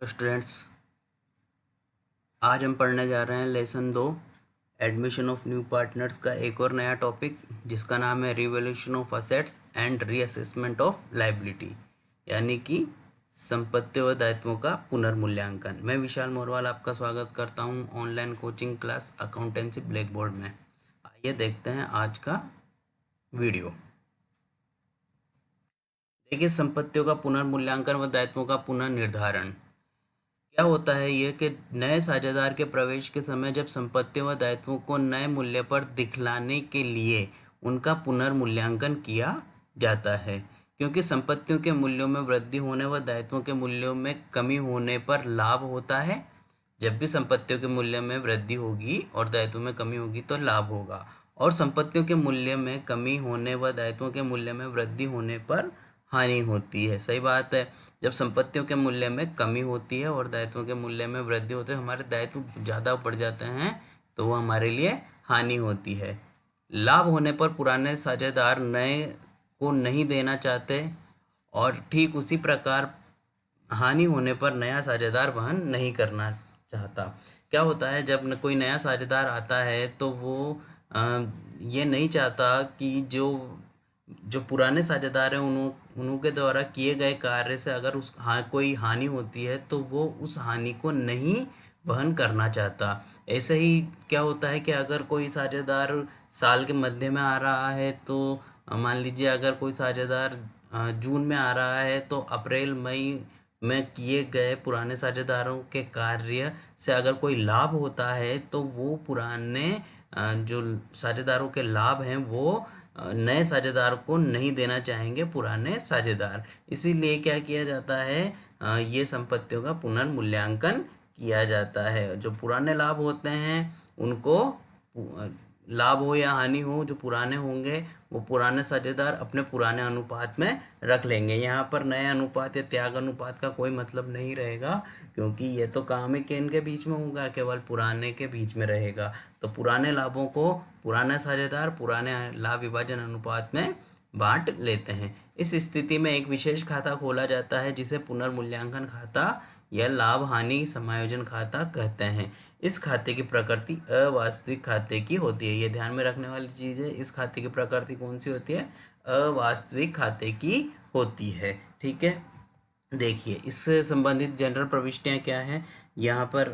तो स्टूडेंट्स, आज हम पढ़ने जा रहे हैं lesson 2 admission of new partners का एक और नया टॉपिक, जिसका नाम है revaluation of assets and reassessment of liability, यानी कि संपत्तियों व दायित्वों का पुनर्मूल्यांकन। मैं विशाल मोरवाल आपका स्वागत करता हूं online coaching class accountancy black board में। आइए देखते हैं आज का वीडियो। देखिए, संपत्तियों का पुनर्मूल्यांकन व दायित्वों का पुनर्निर्धारण। क्या होता है ये कि नए साझेदार के प्रवेश के समय जब संपत्तियों व दायित्वों को नए मूल्य पर दिखलाने के लिए उनका पुनर्मूल्यांकन किया जाता है, क्योंकि संपत्तियों के मूल्यों में वृद्धि होने व दायित्वों के मूल्यों में कमी होने पर लाभ होता है। जब भी संपत्तियों के मूल्य में वृद्धि होगी और दायित्वों में कमी होगी तो लाभ होगा, और संपत्तियों के मूल्य में कमी होने व दायित्वों के मूल्य में वृद्धि होने पर हानि होती है। सही बात है। जब संपत्तियों के मूल्य में कमी होती है और दायित्वों के मूल्य में वृद्धि होती है, हमारे दायित्व ज़्यादा बढ़ जाते हैं तो वो हमारे लिए हानि होती है। लाभ होने पर पुराने साझेदार नए को नहीं देना चाहते, और ठीक उसी प्रकार हानि होने पर नया साझेदार वहन नहीं करना चाहता। क्या होता है, जब कोई नया साझेदार आता है तो वो ये नहीं चाहता कि जो जो पुराने साझेदार हैं उनके द्वारा किए गए कार्य से अगर कोई हानि होती है तो वो उस हानि को नहीं वहन करना चाहता। ऐसे ही क्या होता है कि अगर कोई साझेदार साल के मध्य में आ रहा है तो मान लीजिए अगर कोई साझेदार जून में आ रहा है तो अप्रैल मई में किए गए पुराने साझेदारों के कार्य से अगर कोई लाभ होता है तो वो पुराने जो साझेदारों के लाभ हैं वो नए साझेदार को नहीं देना चाहेंगे पुराने साझेदार। इसीलिए क्या किया जाता है, ये संपत्तियों का पुनर्मूल्यांकन किया जाता है। जो पुराने लाभ होते हैं उनको लाभ हो या हानि हो, जो पुराने होंगे वो पुराने साझेदार अपने पुराने अनुपात में रख लेंगे। यहाँ पर नए अनुपात या त्याग अनुपात का कोई मतलब नहीं रहेगा, क्योंकि ये तो काम ही के इनके बीच में होगा, केवल पुराने के बीच में रहेगा। तो पुराने लाभों को पुराने साझेदार पुराने लाभ विभाजन अनुपात में बांट लेते हैं। इस स्थिति में एक विशेष खाता खोला जाता है जिसे पुनर्मूल्यांकन खाता या लाभ हानि समायोजन खाता कहते हैं। इस खाते की प्रकृति अवास्तविक खाते की होती है। ये ध्यान में रखने वाली चीज़ है। इस खाते की प्रकृति कौन सी होती है? अवास्तविक खाते की होती है। ठीक है। देखिए, इससे संबंधित जनरल प्रविष्टियाँ क्या हैं यहाँ पर।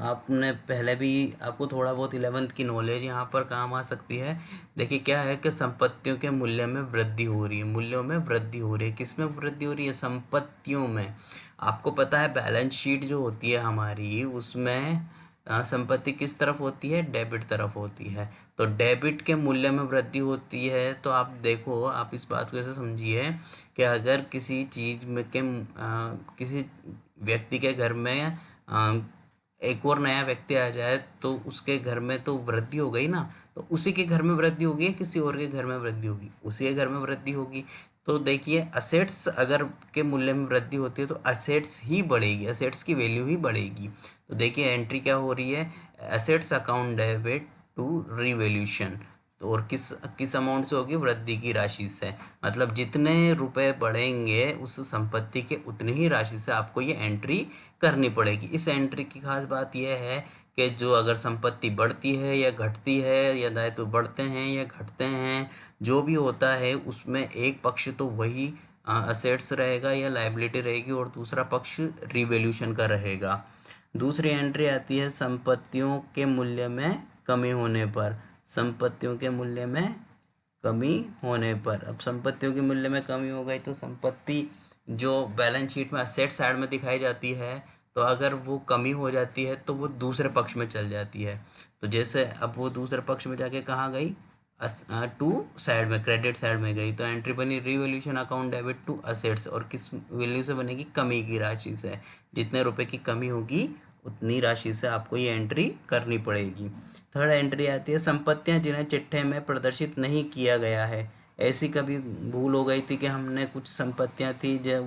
आपने पहले भी, आपको थोड़ा बहुत 11th की नॉलेज यहाँ पर काम आ सकती है। देखिए, क्या है कि संपत्तियों के मूल्य में वृद्धि हो रही है, मूल्यों में वृद्धि हो रही है। किस में वृद्धि हो रही है? संपत्तियों में। आपको पता है बैलेंस शीट जो होती है हमारी, उसमें संपत्ति किस तरफ होती है? डेबिट तरफ होती है। तो डेबिट के मूल्य में वृद्धि होती है तो आप देखो, आप इस बात को ऐसे समझिए कि अगर किसी चीज़ में किसी व्यक्ति के घर में एक और नया व्यक्ति आ जाए तो उसके घर में तो वृद्धि हो गई ना। तो उसी के घर में वृद्धि होगी या किसी और के घर में वृद्धि होगी? उसी के घर में वृद्धि होगी। तो देखिए, असेट्स अगर के मूल्य में वृद्धि होती है तो असेट्स ही बढ़ेगी, असेट्स की वैल्यू ही बढ़ेगी। तो देखिए, एंट्री क्या हो रही है? Assets account debit to revaluation. तो और किस किस अमाउंट से होगी? वृद्धि की राशि से। मतलब जितने रुपए बढ़ेंगे उस संपत्ति के उतनी ही राशि से आपको ये एंट्री करनी पड़ेगी। इस एंट्री की खास बात यह है कि जो अगर संपत्ति बढ़ती है या घटती है या दायित्व बढ़ते हैं या घटते हैं, जो भी होता है उसमें एक पक्ष तो वही असेट्स रहेगा या लायबिलिटी रहेगी और दूसरा पक्ष रिवैल्यूएशन का रहेगा। दूसरी एंट्री आती है संपत्तियों के मूल्य में कमी होने पर। संपत्तियों के मूल्य में कमी होने पर, अब संपत्तियों के मूल्य में कमी हो गई तो संपत्ति जो बैलेंस शीट में असेट साइड में दिखाई जाती है, तो अगर वो कमी हो जाती है तो वो दूसरे पक्ष में चल जाती है। तो जैसे अब वो दूसरे पक्ष में जाके कहाँ गई? टू साइड में, क्रेडिट साइड में गई। तो एंट्री बनी revaluation account debit to assets, और किस वैल्यू से बनेगी? कमी की राशि से। जितने रुपए की कमी होगी उतनी राशि से आपको ये एंट्री करनी पड़ेगी। थर्ड एंट्री आती है संपत्तियां जिन्हें चिट्ठे में प्रदर्शित नहीं किया गया है। ऐसी कभी भूल हो गई थी कि हमने कुछ संपत्तियां थी जो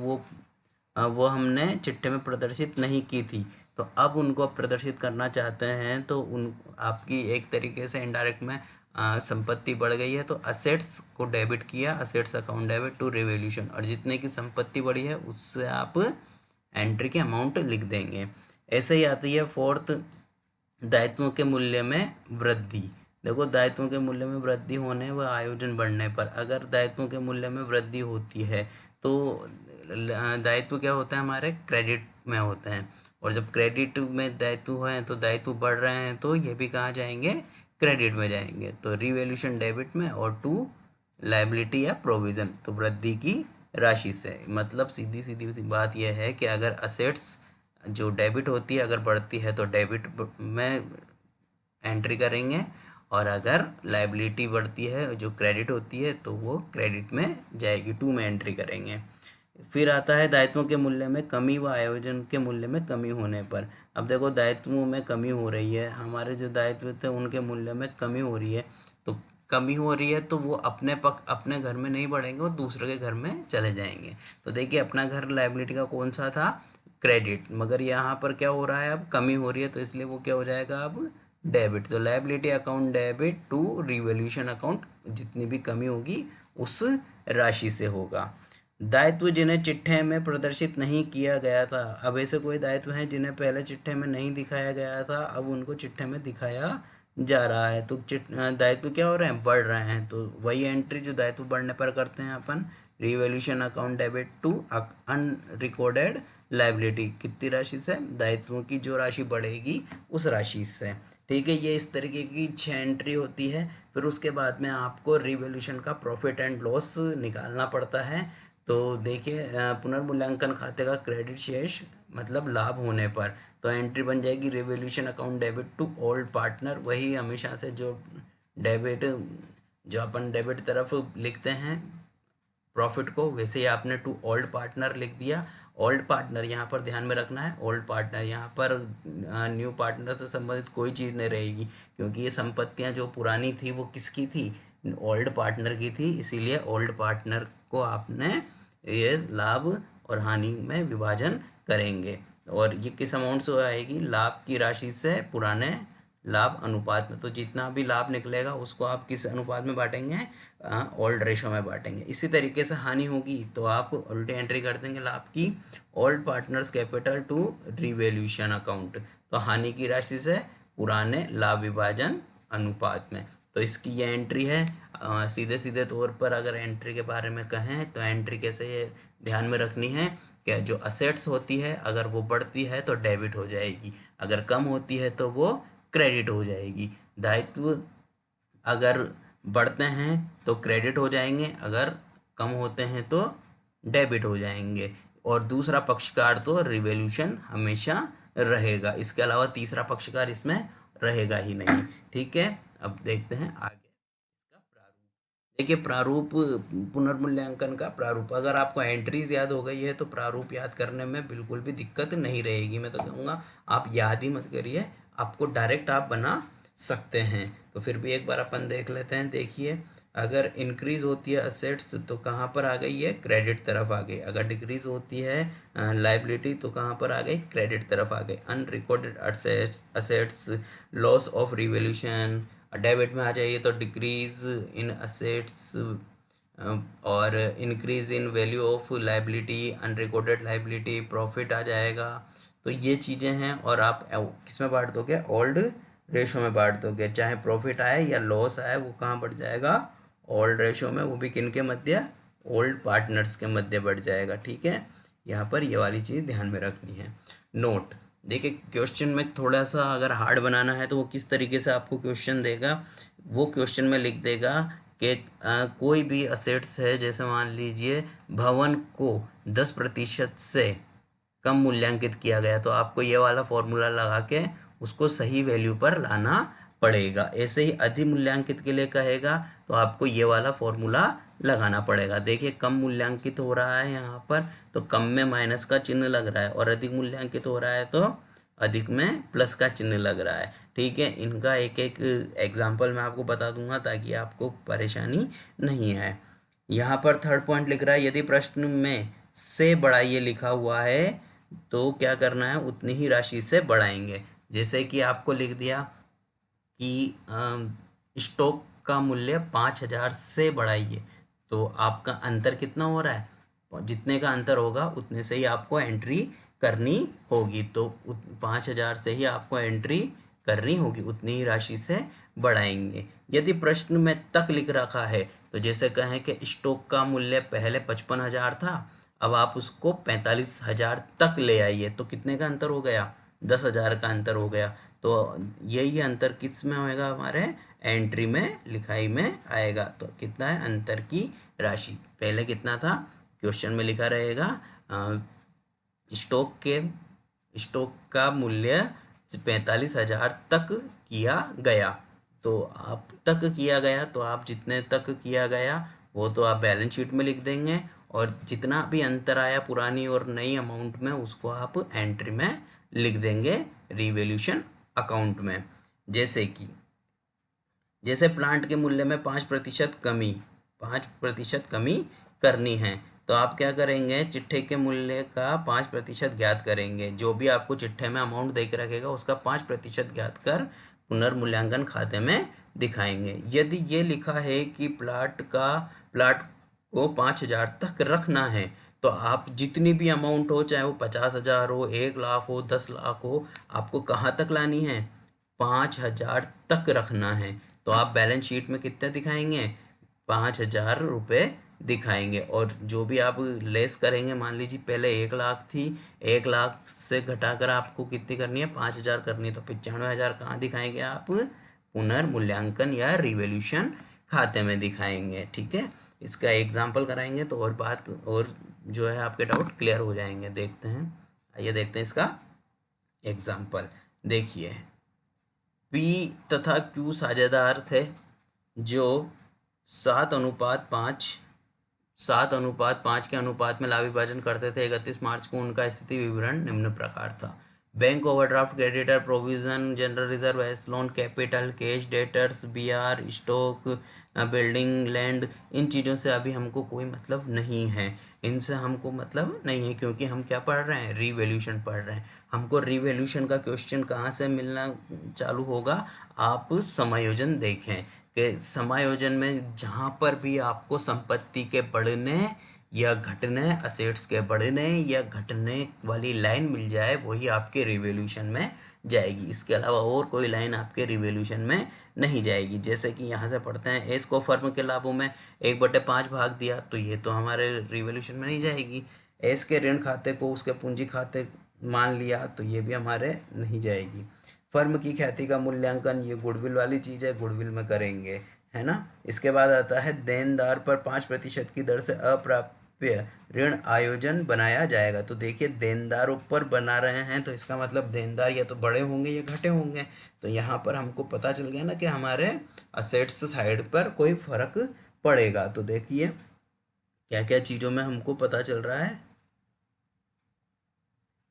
वो हमने चिट्ठे में प्रदर्शित नहीं की थी, तो अब उनको प्रदर्शित करना चाहते हैं तो उन आपकी एक तरीके से इनडायरेक्ट में संपत्ति बढ़ गई है तो असेट्स को डेबिट किया, assets account debit to revaluation, और जितने की संपत्ति बढ़ी है उससे आप एंट्री के अमाउंट लिख देंगे। ऐसे ही आती है फोर्थ, दायित्वों के मूल्य में वृद्धि। देखो दायित्वों के मूल्य में वृद्धि होने व आयोजन बढ़ने पर, अगर दायित्वों के मूल्य में वृद्धि होती है तो दायित्व क्या होता है हमारे क्रेडिट में होते हैं, और जब क्रेडिट में दायित्व हैं तो दायित्व बढ़ रहे हैं तो ये भी कहाँ जाएंगे, क्रेडिट में जाएंगे। तो रिवैल्यूएशन डेबिट में, और टू लायबिलिटी या प्रोविज़न तो वृद्धि की राशि से। मतलब सीधी सीधी सी बात यह है कि अगर असेट्स जो डेबिट होती है अगर बढ़ती है तो डेबिट में एंट्री करेंगे, और अगर लायबिलिटी बढ़ती है जो क्रेडिट होती है तो वो क्रेडिट में जाएगी, टू में एंट्री करेंगे। फिर आता है दायित्वों के मूल्य में कमी व आयोजन के मूल्य में कमी होने पर। अब देखो दायित्वों में कमी हो रही है, हमारे जो दायित्व थे उनके मूल्य में कमी हो रही है, तो कमी हो रही है तो वो अपने घर में नहीं बढ़ेंगे, वो दूसरे के घर में चले जाएंगे। तो देखिए अपना घर लायबिलिटी का कौन सा था, क्रेडिट, मगर यहाँ पर क्या हो रहा है, अब कमी हो रही है तो इसलिए वो क्या हो जाएगा अब डेबिट। तो liability account debit to revaluation account, जितनी भी कमी होगी उस राशि से होगा। दायित्व जिन्हें चिट्ठे में प्रदर्शित नहीं किया गया था, अब ऐसे कोई दायित्व हैं जिन्हें पहले चिट्ठे में नहीं दिखाया गया था, अब उनको चिट्ठे में दिखाया जा रहा है, तो दायित्व क्या हो रहे हैं, बढ़ रहे हैं। तो वही एंट्री जो दायित्व बढ़ने पर करते हैं अपन, revolution account debit to unrecorded liability, कितनी राशि से, दायित्वों की जो राशि बढ़ेगी उस राशि से। ठीक है, ये इस तरीके की 6 एंट्री होती है। फिर उसके बाद में आपको रिवॉल्यूशन का प्रॉफिट एंड लॉस निकालना पड़ता है। तो देखिए पुनर्मूल्यांकन खाते का क्रेडिट शेष मतलब लाभ होने पर, तो एंट्री बन जाएगी revaluation account debit to old partner, वही हमेशा से जो डेबिट, जो अपन डेबिट तरफ लिखते हैं प्रॉफिट को, वैसे ही आपने टू ओल्ड पार्टनर लिख दिया। ओल्ड पार्टनर यहाँ पर ध्यान में रखना है, ओल्ड पार्टनर यहाँ पर न्यू पार्टनर से संबंधित कोई चीज़ नहीं रहेगी, क्योंकि ये संपत्तियाँ जो पुरानी थी वो किसकी थी, ओल्ड पार्टनर की थी, इसीलिए ओल्ड पार्टनर को आपने ये लाभ और हानि में विभाजन करेंगे। और ये किस अमाउंट से आएगी, लाभ की राशि से पुराने लाभ अनुपात में, तो जितना भी लाभ निकलेगा उसको आप किस अनुपात में बांटेंगे, ओल्ड रेशो में बांटेंगे। इसी तरीके से हानि होगी तो आप उल्टी एंट्री कर देंगे लाभ की, old partners capital to revaluation account, तो हानि की राशि से पुराने लाभ विभाजन अनुपात में। तो इसकी ये एंट्री है। सीधे सीधे तौर पर अगर एंट्री के बारे में कहें तो एंट्री कैसे ये ध्यान में रखनी है कि जो असेट्स होती है अगर वो बढ़ती है तो डेबिट हो जाएगी, अगर कम होती है तो वो क्रेडिट हो जाएगी। दायित्व अगर बढ़ते हैं तो क्रेडिट हो जाएंगे, अगर कम होते हैं तो डेबिट हो जाएंगे, और दूसरा पक्षकार तो रिवॉल्यूशन हमेशा रहेगा, इसके अलावा तीसरा पक्षकार इसमें रहेगा ही नहीं। ठीक है, अब देखते हैं आगे इसका प्रारूप। देखिए प्रारूप, पुनर्मूल्यांकन का प्रारूप, अगर आपको एंट्रीज याद हो गई है तो प्रारूप याद करने में बिल्कुल भी दिक्कत नहीं रहेगी। मैं तो कहूँगा आप याद ही मत करिए, आपको डायरेक्ट आप बना सकते हैं। तो फिर भी एक बार अपन देख लेते हैं। देखिए अगर इंक्रीज होती है असेट्स तो कहाँ पर आ गई है, क्रेडिट तरफ आ गई। अगर डिक्रीज होती है लाइबिलिटी तो कहाँ पर आ गई, क्रेडिट तरफ आ गई। Unrecorded assets, loss of revolution, debit में आ जाइए तो डिक्रीज इन असेट्स और increase in value of liability, unrecorded liability, profit आ जाएगा। तो ये चीज़ें हैं, और आप किस में बांट दोगे, ओल्ड रेशो में बांट दोगे। चाहे प्रॉफिट आए या लॉस आए वो कहाँ बढ़ जाएगा, ओल्ड रेशो में, वो भी किन के मध्य, ओल्ड पार्टनर्स के मध्य बढ़ जाएगा। ठीक है, यहाँ पर ये वाली चीज़ ध्यान में रखनी है। नोट, देखिए क्वेश्चन में थोड़ा सा अगर हार्ड बनाना है तो वो किस तरीके से आपको क्वेश्चन देगा, वो क्वेश्चन में लिख देगा कि कोई भी असेट्स है, जैसे मान लीजिए भवन को 10% से कम मूल्यांकित किया गया, तो आपको ये वाला फॉर्मूला लगा के उसको सही वैल्यू पर लाना पड़ेगा। ऐसे ही अधिक मूल्यांकित के लिए कहेगा तो आपको ये वाला फॉर्मूला लगाना पड़ेगा। देखिए कम मूल्यांकित हो रहा है यहाँ पर तो कम में माइनस का चिन्ह लग रहा है, और अधिक मूल्यांकित हो रहा है तो अधिक में प्लस का चिन्ह लग रहा है। ठीक है, इनका एक एक एग्जाम्पल मैं आपको बता दूंगा ताकि आपको परेशानी नहीं है। यहाँ पर थर्ड पॉइंट लिख रहा है, यदि प्रश्न में से बढ़ाइए लिखा हुआ है तो क्या करना है, उतनी ही राशि से बढ़ाएंगे। जैसे कि आपको लिख दिया कि स्टॉक का मूल्य 5,000 से बढ़ाइए, तो आपका अंतर कितना हो रहा है, जितने का अंतर होगा उतने से ही आपको एंट्री करनी होगी। तो 5,000 से ही आपको एंट्री करनी होगी, उतनी ही राशि से बढ़ाएंगे। यदि प्रश्न में तक लिख रखा है तो जैसे कहें कि स्टॉक का मूल्य पहले 55,000 था, अब आप उसको 45,000 तक ले आइए, तो कितने का अंतर हो गया? 10,000 का अंतर हो गया। तो यही अंतर किस में होएगा? हमारे एंट्री में, लिखाई में आएगा। तो कितना है? अंतर की राशि पहले कितना था क्वेश्चन में लिखा रहेगा, स्टॉक का मूल्य 45,000 तक किया गया। तो आप तक किया गया, तो आप जितने तक किया गया वो तो आप बैलेंस शीट में लिख देंगे, और जितना भी अंतर आया पुरानी और नई अमाउंट में उसको आप एंट्री में लिख देंगे रिवैल्यूएशन अकाउंट में। जैसे प्लांट के मूल्य में 5% कमी करनी है, तो आप क्या करेंगे? चिट्ठे के मूल्य का 5% ज्ञात करेंगे। जो भी आपको चिट्ठे में अमाउंट दे के रखेगा उसका 5% ज्ञात कर पुनर्मूल्यांकन खाते में दिखाएंगे। यदि ये लिखा है कि प्लाट को 5,000 तक रखना है, तो आप जितनी भी अमाउंट हो, चाहे वो 50,000 हो, 1 लाख हो, 10 लाख हो, आपको कहाँ तक लानी है? 5,000 तक रखना है। तो आप बैलेंस शीट में कितने दिखाएंगे? 5,000 रुपये दिखाएंगे। और जो भी आप लेस करेंगे, मान लीजिए पहले 1 लाख थी, 1 लाख से घटाकर आपको कितनी करनी है? 5,000 करनी है। तो 95,000 कहाँ दिखाएंगे आप? पुनर्मूल्यांकन या रिवैल्यूएशन खाते में दिखाएंगे। ठीक है, इसका एग्जाम्पल कराएंगे तो और बात और जो है आपके डाउट क्लियर हो जाएंगे। देखते हैं, आइए देखते हैं इसका एग्जाम्पल। देखिए, पी तथा क्यू साझेदार थे जो 7:5 के अनुपात में लाभ विभाजन करते थे। 31 मार्च को उनका स्थिति विवरण निम्न प्रकार था। Bank overdraft, creditor, provision, general reserve, S loan, capital, cash, debtors, BR, stock, building, land, इन चीज़ों से अभी हमको कोई मतलब नहीं है। इनसे हमको मतलब नहीं है क्योंकि हम क्या पढ़ रहे हैं? रिवैल्यूएशन पढ़ रहे हैं। हमको रिवैल्यूएशन का क्वेश्चन कहाँ से मिलना चालू होगा? आप समायोजन देखें कि समायोजन में जहाँ पर भी आपको संपत्ति के बढ़ने या घटने, असेट्स के बढ़ने या घटने वाली लाइन मिल जाए, वही आपके रिवैल्यूएशन में जाएगी। इसके अलावा और कोई लाइन आपके रिवैल्यूएशन में नहीं जाएगी। जैसे कि यहाँ से पढ़ते हैं, एस को फर्म के लाभों में 1/5 भाग दिया, तो ये तो हमारे रिवैल्यूएशन में नहीं जाएगी। एस के ऋण खाते को उसके पूंजी खाते मान लिया, तो ये भी हमारे नहीं जाएगी। फर्म की ख्याति का मूल्यांकन, ये गुडविल वाली चीज़ है, गुडविल में करेंगे, है ना। इसके बाद आता है देनदार पर 5% की दर से अप्राप्य ऋण आयोजन बनाया जाएगा। तो देखिए, देनदारों पर बना रहे हैं, तो इसका मतलब देनदार या तो बड़े होंगे या घटे होंगे। तो यहाँ पर हमको पता चल गया ना कि हमारे असेट्स साइड पर कोई फर्क पड़ेगा। तो देखिए क्या क्या चीज़ों में हमको पता चल रहा है,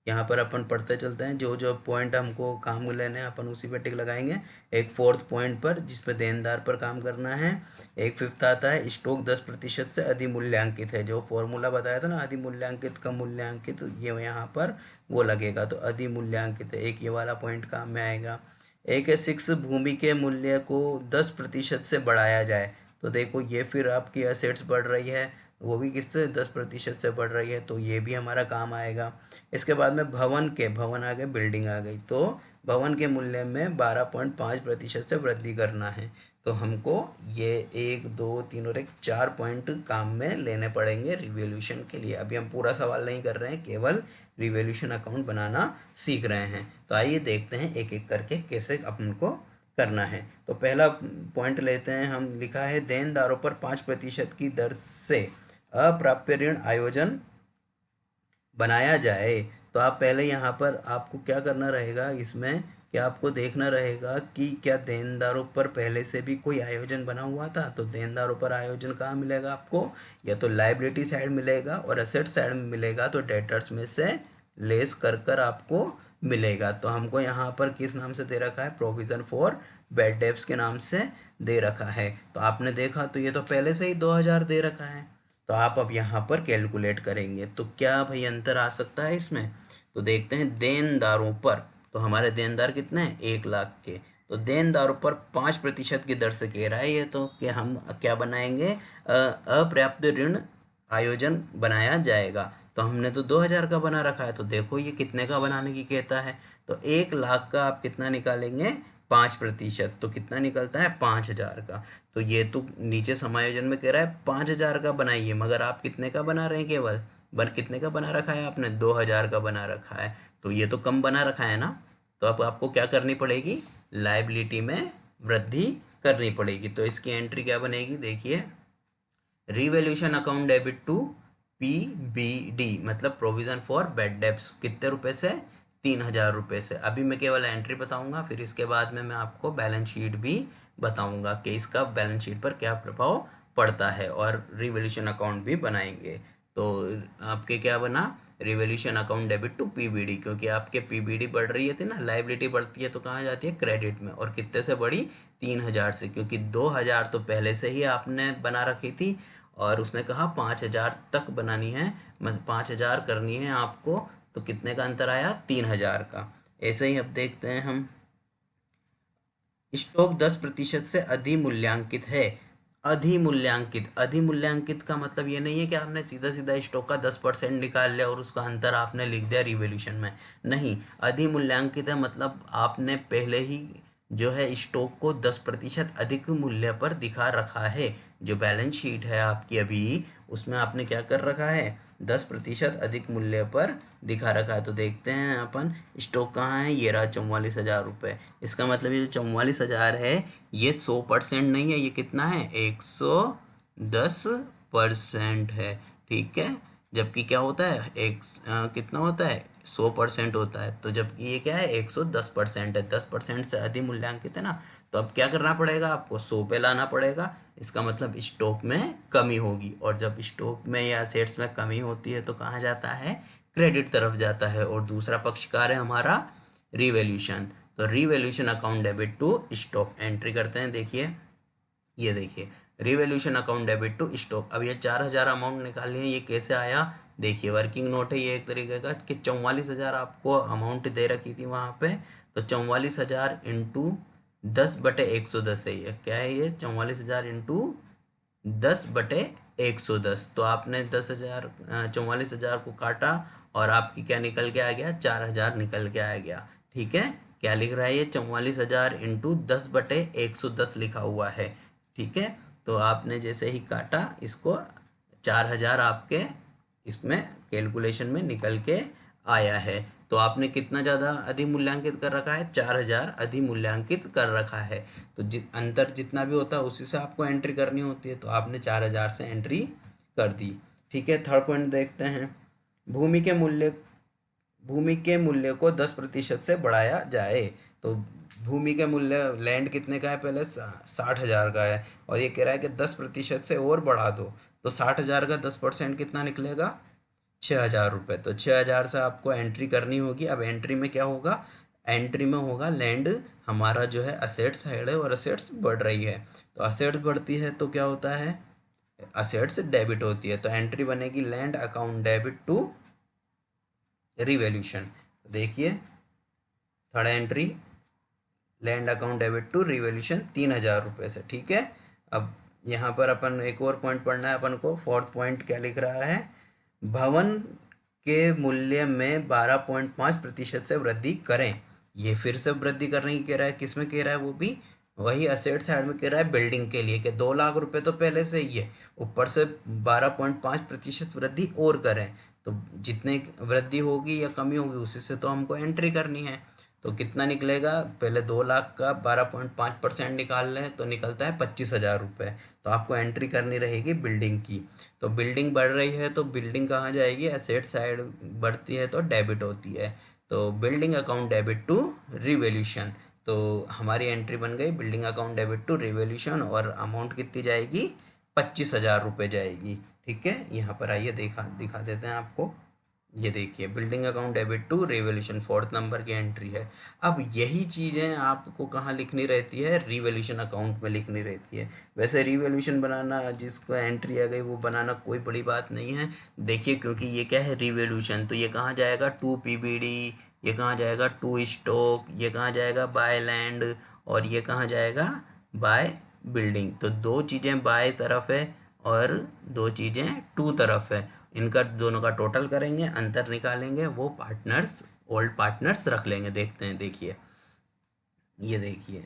यहाँ पर अपन पढ़ते चलते हैं। जो जो पॉइंट हमको काम लेने हैं अपन उसी पे टिक लगाएंगे। एक 4th पॉइंट पर जिसपे देनदार पर काम करना है। एक 5th आता है, स्टॉक 10% से अधिमूल्यांकित है। जो फॉर्मूला बताया था ना, अधिमूल्यांकित का मूल्यांकित, ये यहाँ पर वो लगेगा, तो अधिमूल्यांकित है। एक ये वाला पॉइंट काम में आएगा। एक है 6, भूमि के मूल्य को 10% से बढ़ाया जाए। तो देखो ये फिर आपकी असेट्स बढ़ रही है, वो भी किससे? 10% से बढ़ रही है, तो ये भी हमारा काम आएगा। इसके बाद में भवन आ गए, बिल्डिंग आ गई, तो भवन के मूल्य में 12.5% से वृद्धि करना है। तो हमको ये 1, 2, 3 और 4 पॉइंट काम में लेने पड़ेंगे रिवैल्यूएशन के लिए। अभी हम पूरा सवाल नहीं कर रहे हैं, केवल रिवैल्यूएशन अकाउंट बनाना सीख रहे हैं। तो आइए देखते हैं एक एक करके कैसे अपन को करना है। तो पहला पॉइंट लेते हैं हम। लिखा है देनदारों पर 5% की दर से अप्राप्य ऋण आयोजन बनाया जाए। तो आप पहले यहाँ पर आपको क्या करना रहेगा, इसमें क्या आपको देखना रहेगा कि क्या देनदारों पर पहले से भी कोई आयोजन बना हुआ था। तो देनदारों पर आयोजन कहाँ मिलेगा आपको? या तो लाइबिलिटी साइड मिलेगा, और एसेट साइड में मिलेगा तो डेटर्स में से लेस कर कर आपको मिलेगा। तो हमको यहाँ पर किस नाम से दे रखा है? प्रोविज़न फॉर बैड डेब्ट्स के नाम से दे रखा है। तो आपने देखा तो ये तो पहले से ही 2,000 दे रखा है। तो आप अब यहाँ पर कैलकुलेट करेंगे तो क्या भाई अंतर आ सकता है इसमें? तो देखते हैं देनदारों पर। तो हमारे देनदार कितने हैं? 1 लाख के। तो देनदारों पर 5% की दर से कह रहा है ये, तो कि हम क्या बनाएंगे? अपर्याप्त ऋण आयोजन बनाया जाएगा। तो हमने तो 2000 का बना रखा है, तो देखो ये कितने का बनाने की कहता है। तो 1 लाख का आप कितना निकालेंगे, 5%, तो कितना निकलता है 5000 का। तो ये तो नीचे समायोजन में कह रहा है 5000 का बनाइए, मगर आप कितने का बना रहे हैं, केवल कितने का बना रखा है आपने, 2000 का बना रखा है। तो ये तो कम बना रखा है ना। तो अब आपको क्या करनी पड़ेगी, लायबिलिटी में वृद्धि करनी पड़ेगी। तो इसकी एंट्री क्या बनेगी, देखिए, revaluation account debit to PBD, मतलब प्रोविजन फॉर बैड डेब्ट्स, कितने रुपए से, 3000 रुपये से। अभी मैं केवल एंट्री बताऊंगा, फिर इसके बाद में मैं आपको बैलेंस शीट भी बताऊंगा कि इसका बैलेंस शीट पर क्या प्रभाव पड़ता है, और रिवैल्यूएशन अकाउंट भी बनाएंगे। तो आपके क्या बना, revaluation account debit to PBD, क्योंकि आपके PBD बढ़ रही है थी ना, लाइबिलिटी बढ़ती है तो कहाँ जाती है, क्रेडिट में। और कितने से बढ़ी, 3000 से, क्योंकि 2000 तो पहले से ही आपने बना रखी थी, और उसने कहा 5000 तक बनानी है, मतलब 5000 करनी है आपको। तो कितने का अंतर आया, 3000 का। ऐसे ही अब देखते हैं हम, स्टॉक 10% से अधिमूल्यांकित है। अधिमूल्यांकित का मतलब ये नहीं है कि आपने सीधा सीधा स्टॉक का 10% निकाल लिया और उसका अंतर आपने लिख दिया रिवॉल्यूशन में, नहीं। अधिमूल्यांकित है मतलब आपने पहले ही जो है स्टॉक को 10% अधिक मूल्य पर दिखा रखा है। जो बैलेंस शीट है आपकी अभी, उसमें आपने क्या कर रखा है, 10% अधिक मूल्य पर दिखा रखा है। तो देखते हैं अपन, स्टॉक कहाँ है, ये रहा 44,000 रुपये। इसका मतलब ये जो 44,000 है, ये 100% नहीं है, ये कितना है, 110% है, ठीक है। जबकि क्या होता है, कितना होता है, 100% होता है। तो जबकि ये क्या है, 110% है, 10% से अधिमूल्यांकित है ना। तो अब क्या करना पड़ेगा, आपको 100 पे लाना पड़ेगा। इसका मतलब स्टॉक में कमी होगी, और जब स्टॉक में या असेट्स में कमी होती है तो कहाँ जाता है, क्रेडिट तरफ जाता है। और दूसरा पक्षकार है हमारा रिवैल्यूएशन। तो revaluation account debit to stock, entry करते हैं, देखिए, ये देखिए, revaluation account debit to stock. अब ये 4000 अमाउंट निकालनी है, ये कैसे आया, देखिए, वर्किंग नोट है ये एक तरीके का, कि 44,000 आपको अमाउंट दे रखी थी वहाँ पे। तो 44,000 इंटू 10/110 है, ये क्या है, ये 44,000 इंटू 10/110। तो आपने 10,000, 44,000 को काटा, और आपकी क्या निकल के आ गया, 4000 निकल के आ गया, ठीक है। क्या लिख रहा है ये, 44,000 इंटू 10/110 लिखा हुआ है, ठीक है। तो आपने जैसे ही काटा इसको, 4000 आपके इसमें कैलकुलेशन में निकल के आया है। तो आपने कितना ज़्यादा अधिमूल्यांकित कर रखा है, 4000 अधिमूल्यांकित कर रखा है। तो अंतर जितना भी होता है उसी से आपको एंट्री करनी होती है, तो आपने 4000 से एंट्री कर दी, ठीक है। थर्ड पॉइंट देखते हैं, भूमि के मूल्य को 10% से बढ़ाया जाए। तो भूमि के मूल्य, लैंड कितने का है, पहले 60,000 का है, और ये कह रहा है कि 10% से और बढ़ा दो। तो 60,000 का 10% कितना निकलेगा, 6,000 रुपये। तो 6,000 से आपको एंट्री करनी होगी। अब एंट्री में क्या होगा, एंट्री में होगा लैंड, हमारा जो है असेट्स साइड है, और असेट्स बढ़ रही है। तो असेट्स बढ़ती है तो क्या होता है, असेट्स डेबिट होती है। तो एंट्री बनेगी land account debit to revaluation. देखिए, third entry, land account debit to revaluation 3,000 रुपये से, ठीक है। अब यहाँ पर अपन एक और पॉइंट पढ़ना है अपन को। फोर्थ पॉइंट क्या लिख रहा है, भवन के मूल्य में 12.5% से वृद्धि करें। ये फिर से वृद्धि करने की कह रहा है, किस में कह रहा है, वो भी वही असेट साइड में कह रहा है, बिल्डिंग के लिए, कि 2 लाख रुपए तो पहले से ही है, ऊपर से 12.5% वृद्धि और करें। तो जितने वृद्धि होगी या कमी होगी उसी से तो हमको एंट्री करनी है। तो कितना निकलेगा, पहले 2 लाख का 12.5% निकाल लें तो निकलता है 25,000 रुपये। तो आपको एंट्री करनी रहेगी बिल्डिंग की। तो बिल्डिंग बढ़ रही है तो बिल्डिंग कहाँ जाएगी, एसेट साइड बढ़ती है तो डेबिट होती है। तो building account debit to revaluation. तो हमारी एंट्री बन गई building account debit to revaluation, और अमाउंट कितनी जाएगी, 25,000 रुपये जाएगी, ठीक है। यहाँ पर आइए दिखा देते हैं आपको। ये देखिए, building account debit to revaluation, 4th number की एंट्री है। अब यही चीज़ें आपको कहाँ लिखनी रहती है, रिवैल्यूएशन अकाउंट में लिखनी रहती है। वैसे रिवैल्यूएशन बनाना, जिसको एंट्री आ गई वो बनाना कोई बड़ी बात नहीं है। देखिए, क्योंकि ये क्या है, रिवैल्यूएशन, तो ये कहाँ जाएगा, टू PBD, ये कहाँ जाएगा, टू स्टॉक, ये कहाँ जाएगा, बाय लैंड, और ये कहाँ जाएगा, बाय बिल्डिंग। तो दो चीज़ें बाय तरफ है और दो चीज़ें टू तरफ है। इनका दोनों का टोटल करेंगे, अंतर निकालेंगे, वो पार्टनर्स ओल्ड पार्टनर्स रख लेंगे। देखते हैं, देखिए ये देखिए,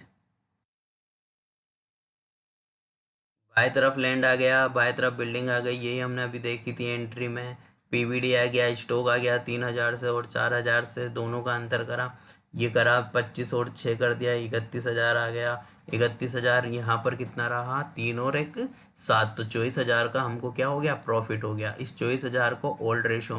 बाएं तरफ लैंड आ गया, बाएं तरफ बिल्डिंग आ गई, यही हमने अभी देखी थी एंट्री में। पीवीडी आ गया, स्टॉक आ गया 3,000 से और 4,000 से, दोनों का अंतर करा, ये करा 25 और 6 कर दिया, 31,000 आ गया। 31,000 यहाँ पर कितना रहा, 3 और 1 7, तो 24,000 का हमको क्या हो गया, प्रॉफिट हो गया। इस 24,000 को ओल्ड रेशो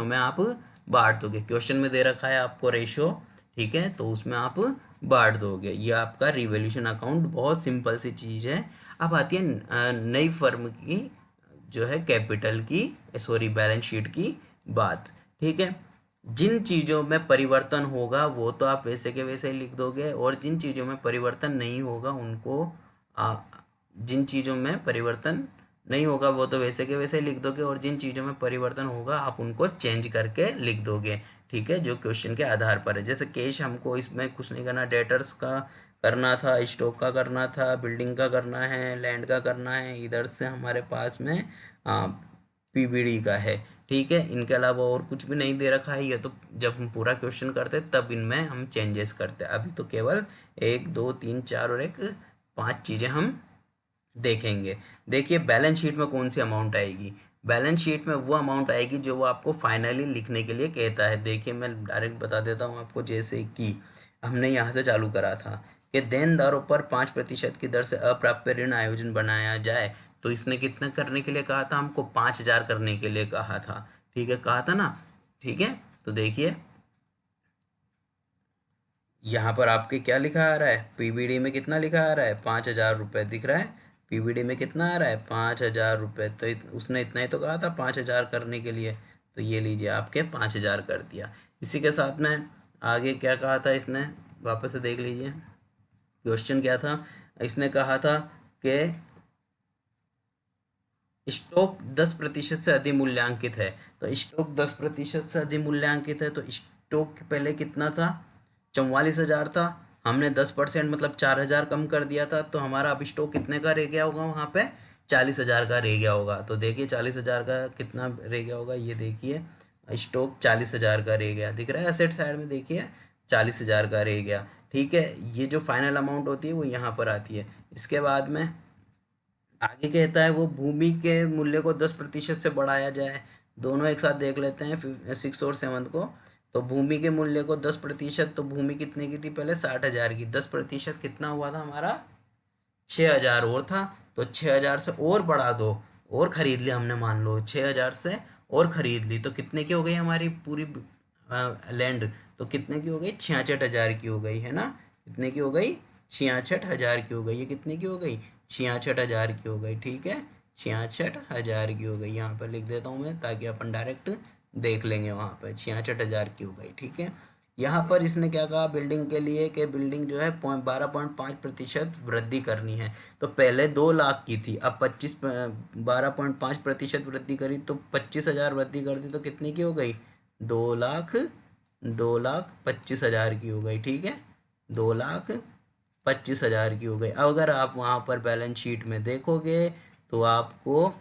में आप बांट दोगे। क्वेश्चन में दे रखा है आपको रेशो, ठीक है, तो उसमें आप बांट दोगे। ये आपका रिवॉल्यूशन अकाउंट, बहुत सिंपल सी चीज़ है। अब आती है नई फर्म की जो है कैपिटल की, सॉरी बैलेंस शीट की बात, ठीक है। जिन चीज़ों में परिवर्तन होगा वो तो आप वैसे के वैसे ही लिख दोगे, और जिन चीज़ों में परिवर्तन नहीं होगा उनको आ, जिन चीज़ों में परिवर्तन नहीं होगा वो तो वैसे के वैसे लिख दोगे, और जिन चीज़ों में परिवर्तन होगा आप उनको चेंज करके लिख दोगे, ठीक है, जो क्वेश्चन के आधार पर है। जैसे कैश हमको इसमें कुछ नहीं करना, डेटर्स का करना था, स्टॉक का करना था, बिल्डिंग का करना है, लैंड का करना है, इधर से हमारे पास में पीवीडी का है, ठीक है। इनके अलावा और कुछ भी नहीं दे रखा है, ये तो जब हम पूरा क्वेश्चन करते तब इनमें हम चेंजेस करते हैं। अभी तो केवल 1 2 3 4 और 1 5 चीज़ें हम देखेंगे। देखिए बैलेंस शीट में कौन सी अमाउंट आएगी, बैलेंस शीट में वो अमाउंट आएगी जो वो आपको फाइनली लिखने के लिए कहता है। देखिए मैं डायरेक्ट बता देता हूँ आपको, जैसे कि हमने यहाँ से चालू करा था कि देनदारों पर 5% की दर से अप्राप्य ऋण आयोजन बनाया जाए, तो इसने कितना करने के लिए कहा था, हमको 5,000 करने के लिए कहा था, ठीक है, कहा था ना, ठीक है। तो देखिए यहाँ पर आपके क्या लिखा आ रहा है, पीवीडी में कितना लिखा आ रहा है, 5,000 रुपये दिख रहा है। पीवीडी में कितना आ रहा है, 5,000 रुपये, तो उसने इतना ही तो कहा था 5,000 करने के लिए, तो ये लीजिए आपके 5,000 कर दिया। इसी के साथ में आगे क्या कहा था इसने, वापस से देख लीजिए क्वेश्चन क्या था। इसने कहा था कि स्टॉक 10% से अधिमूल्यांकित है, तो स्टॉक 10% से अधिमूल्यांकित है, तो स्टॉक पहले कितना था, 44,000 था, हमने 10% मतलब 4,000 कम कर दिया था, तो हमारा अब स्टॉक कितने का रह गया होगा, वहाँ पे 40,000 का रह गया होगा। तो देखिए 40,000 का कितना रह गया होगा, ये देखिए स्टॉक 40,000 का रह गया, दिख रहा है एसेट साइड में, देखिए 40,000 का रह गया, ठीक है। ये जो फाइनल अमाउंट होती है वो यहाँ पर आती है। इसके बाद में आगे कहता है वो भूमि के मूल्य को 10% से बढ़ाया जाए। दोनों एक साथ देख लेते हैं 6 और 7 को। तो भूमि के मूल्य को 10%, तो भूमि कितने की थी पहले, 60,000 की, 10% कितना हुआ था हमारा, 6,000 और था, तो 6,000 से और बढ़ा दो, और खरीद लिया हमने, मान लो 6,000 से और खरीद ली, तो कितने की हो गई हमारी पूरी लैंड, तो कितने की हो गई, 66,000 की हो गई, है ना, कितने की हो गई, 66,000 की हो गई, ये कितने की हो गई, 66,000 की हो गई, ठीक है, 66,000 की हो गई। यहाँ पर लिख देता हूँ मैं ताकि अपन डायरेक्ट देख लेंगे, वहाँ पर 66,000 की हो गई, ठीक है। यहाँ पर इसने क्या कहा बिल्डिंग के लिए, कि बिल्डिंग जो है 12.5% वृद्धि करनी है। तो पहले 2 लाख की थी, अब 12.5% वृद्धि करी, तो 25,000 वृद्धि कर दी, तो कितनी की हो गई, 2 लाख, 2,25,000 की हो गई, ठीक है, 2,25,000 की हो गई। अब अगर आप वहाँ पर बैलेंस शीट में देखोगे तो आपको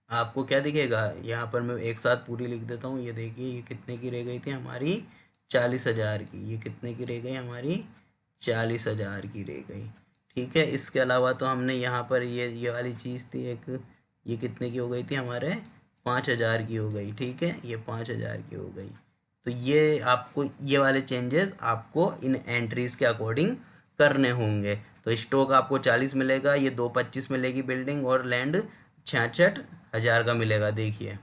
आपको क्या दिखेगा, यहाँ पर मैं एक साथ पूरी लिख देता हूँ। ये देखिए ये कितने की रह गई थी हमारी, 40,000 की, ये कितने की रह गई हमारी, 40,000 की रह गई, ठीक है। इसके अलावा तो हमने यहाँ पर ये वाली चीज़ थी एक, ये कितने की हो गई थी हमारे, 5,000 की हो गई, ठीक है, ये 5,000 की हो गई। तो ये आपको ये वाले चेंजेस आपको इन एंट्रीज के अकॉर्डिंग करने होंगे। तो स्टॉक आपको 40 मिलेगा, ये 225 मिलेगी बिल्डिंग, और लैंड 66,000 का मिलेगा। देखिए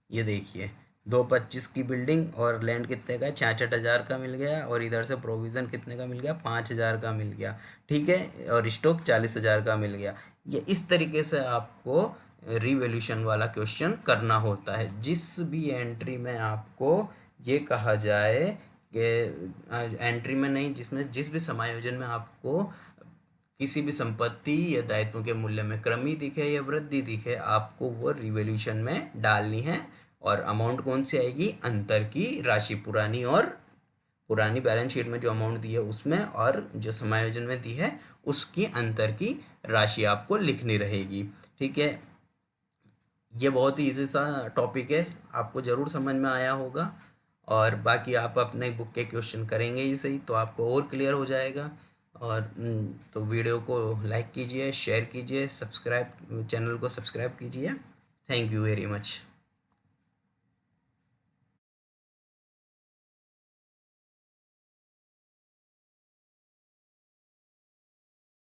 ये देखिए 225 की बिल्डिंग और लैंड कितने का है, 66,000 का मिल गया, और इधर से प्रोविज़न कितने का मिल गया, 5,000 का मिल गया, ठीक है, और स्टॉक 40,000 का मिल गया। ये इस तरीके से आपको रिवैल्यूशन वाला क्वेश्चन करना होता है। जिस भी एंट्री में आपको ये कहा जाए कि एंट्री में नहीं, जिसमें जिस भी समायोजन में आपको किसी भी संपत्ति या दायित्वों के मूल्य में कमी दिखे या वृद्धि दिखे, आपको वो रिवॉल्यूशन में डालनी है। और अमाउंट कौन सी आएगी, अंतर की राशि, पुरानी और पुरानी बैलेंस शीट में जो अमाउंट दी है उसमें और जो समायोजन में दी है उसकी अंतर की राशि आपको लिखनी रहेगी। ठीक है, ये बहुत ही इजी सा टॉपिक है, आपको ज़रूर समझ में आया होगा। और बाकी आप अपने बुक के क्वेश्चन करेंगे ही सही तो आपको और क्लियर हो जाएगा। और तो वीडियो को लाइक कीजिए, शेयर कीजिए, सब्सक्राइब चैनल को सब्सक्राइब कीजिए। Thank you very much.